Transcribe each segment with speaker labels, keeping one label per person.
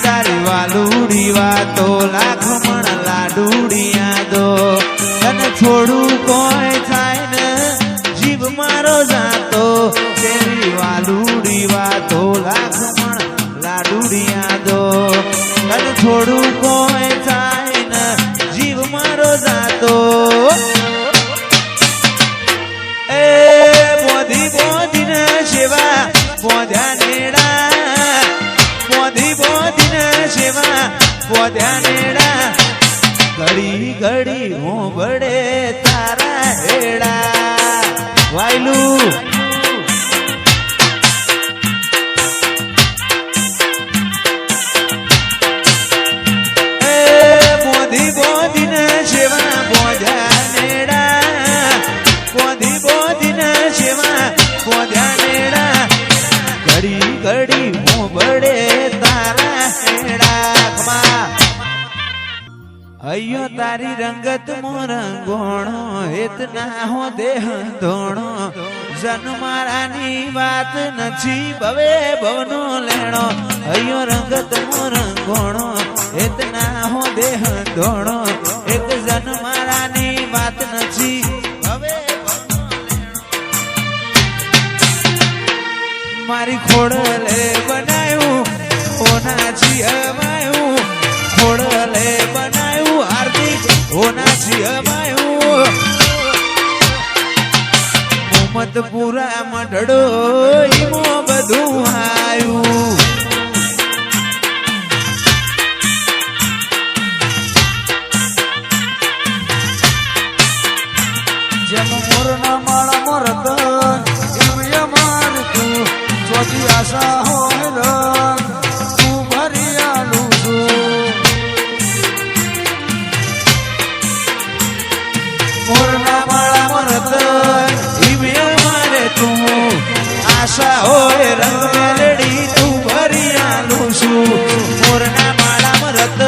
Speaker 1: તારી વાલુડી વાતો લાખ મણ લાડુડિયા દો તને થોડું કોઈ થાય ને જીવ મારો જાતો તેરી વાલુડી વાતો લાખ મણ લાડુડિયા દો તને થોડું કોઈ થાય ને જીવ મારો જાતો એ બોધી બોધીને સેવા બોધ્યા નેડા બોધી બોધીને સેવા બોધ્યા નેડા ઘડી ઘડી હું બડે તારા હેડા વાયલું એ બોધી બોધીને સેવા બોધ્યા નેડા બોધી બોધીને સેવા બોધ્યા નેડા ઘડી ઘડી હું બડે તારા હેડા ખમા અયો તારી રંગત મોરંગોણો એતના હો દેહ ધોણો જન મારાની વાત નથી ભવે ભવનો લેણો અયો રંગત મોરંગોણો એતના હો દેહ ધોણો એક જન મારાની વાત નથી ભવે મારી ખોડલે બનાયું ઓનાજી અમાયું ખોડલે બનાયું હાર્દિક ઓનાજી અમાયું મોહમ્મદપુરા મઢડો ઈમો બધું આયું જેમ મોરના માળા મોરત ચોથી આશા હોય રંગ તું ભરિયાલું છું મોરના માળા મરત મારે તું આશા હોય રંગ મેલડી તું ભરિયાલું છું મોરના માળા મરત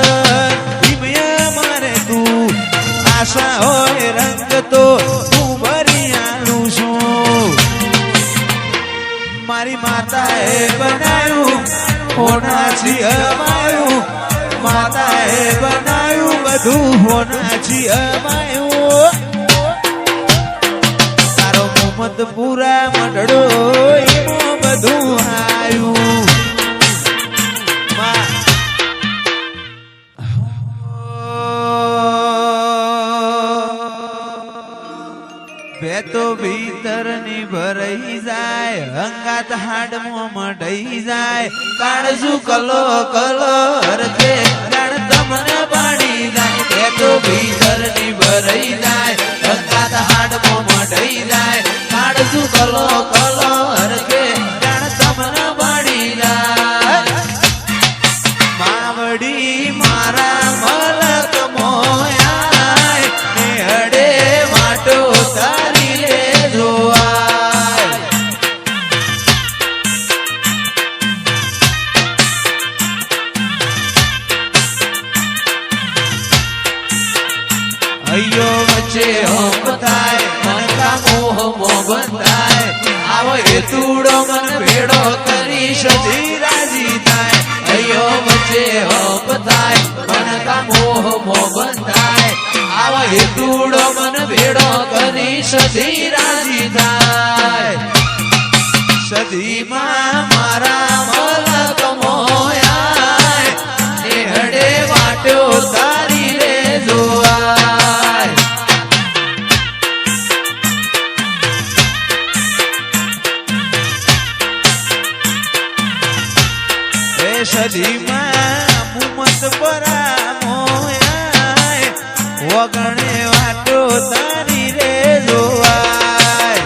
Speaker 1: મારે તું આશા હોય રંગ તો તું ભરિયાલું છું મારી માતાએ બનાયું હોનાજી અમાયું માતાએ બનાયું બધું હોનાજી અમાયું તારો મોહમ્મદપુરા મઢડો એમાં બધું આયું બે તો ભીતર ની ભરાઈ જાય હંગાત હાડમો મઢઈ જાય કાળજુ કલો કલો હરતે ગણ તમને પાડી જાય બે તો ભીતર ની ભરાઈ જાય હંગાત હાડમો મઢઈ જાય કાળજુ કલો કલો હરતે ગણ તમને પાડી જાય માવડી મારા મલક મોયા ને હડે માટો અયો વચ્ચે હોમ થાય મન કા મોહ મોહબત થાય આવો હેતુડો મન ભેડો કરી સધી રાજી થાય અયો વચ્ચે હોમ થાય મન કા મોહ મોહબત થાય આવો હેતુડો મન ભેડો કરી સધી રાજી થાય સધીમાં મારા મલક મોયા ને હડે વાટો તારી રે જોવા સદીમાં મોહમ્મદપુરા મોયા વગણે વાટો તારી રે જોવાય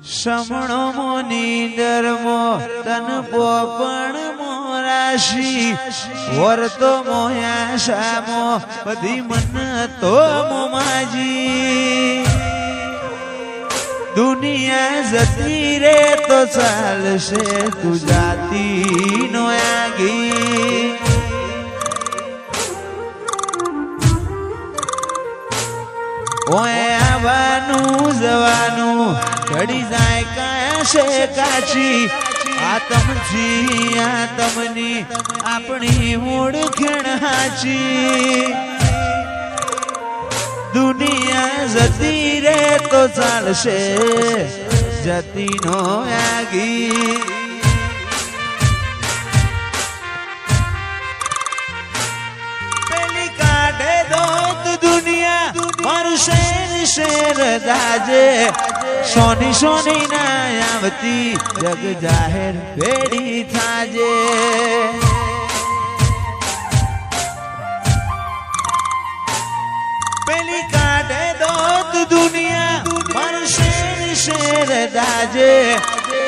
Speaker 1: સમણો મોની દરમો તન પોપણ મોરાશી વર્તો મોયા શામો બધી મન તો મોમાજી દુનિયા જતી રે તો ચાલશે તું જાતી નો આગી ઓય આવવાનું જવાનું ઘડી જાય કાશે કાચી આતમની આપણી ઓળખણ હાચી દુનિયા જતી રે તો ચાલશે જતી નો આગી પેલી કાઢે દોત દુનિયા મારું શેર દાજે સોની સોની ના આવતી જગ જાહેર ભેડી થાજે પેલી કાઢે દોત દુનિયા મારું શેર દાજે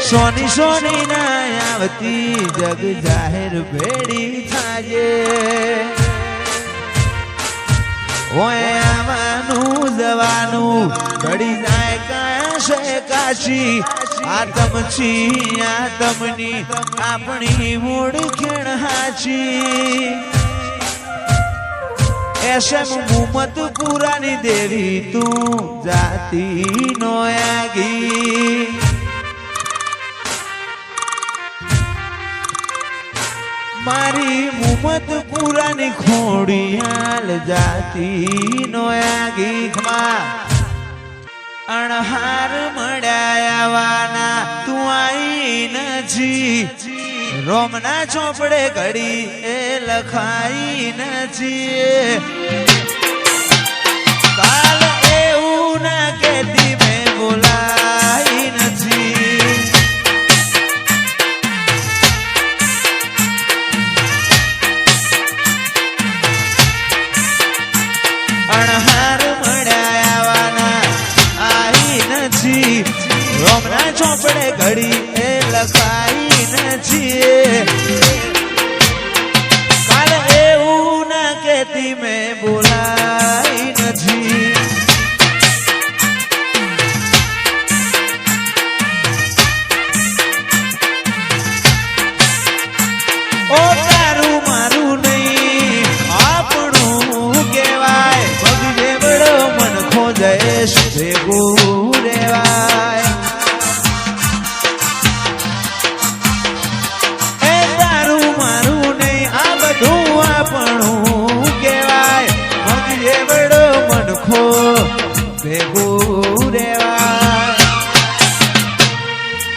Speaker 1: સોની સોની ના આવતી જગ જાહેર ભેડી થાજે ઓય આવવાનું જવાનું ઘડી જાય કાશે કાશી આતમની આપણી ઓળખણ હાચી ऐसे मुमत पुरानी देवी तू जाती नो आगी मारी मुमत पुरानी खोड़ियाल जाती नो आगी अणहार मड़ायावाना तू आई नजी रोमना ચોપડે ઘડી એ લખાઈ નથી કાલ એવું ના કેતી મેં બોલાઈ નથી અણહાર મળ્યાવાના આઈ નથી રોમના ચોપડે ઘડી એ લખાઈ કાલ એવું ના કેતી મેં બોલાઈ નથી ઓ તારું મારું નહીં આપણું કહેવાય ભગજે બડો મન ખોજેશ ભેગું રેવાય ભેગું રેવાય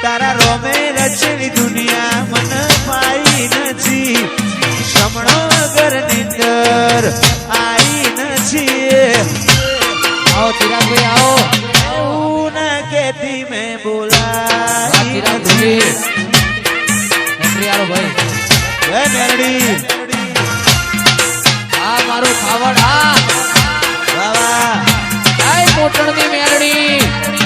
Speaker 1: તારા રોમે રચેલી દુનિયા મન પાઈ નથી સમણો વગર નિંદર આઈ નથી
Speaker 2: આવો ચિરાગભાઈ આવો
Speaker 1: એવું ના કેતી મેં બોલાઈ નથી
Speaker 2: ભાઈ
Speaker 1: મેરડી
Speaker 2: આ મારું ખાવડ આ
Speaker 1: બાબા
Speaker 2: કોટણની મેરડી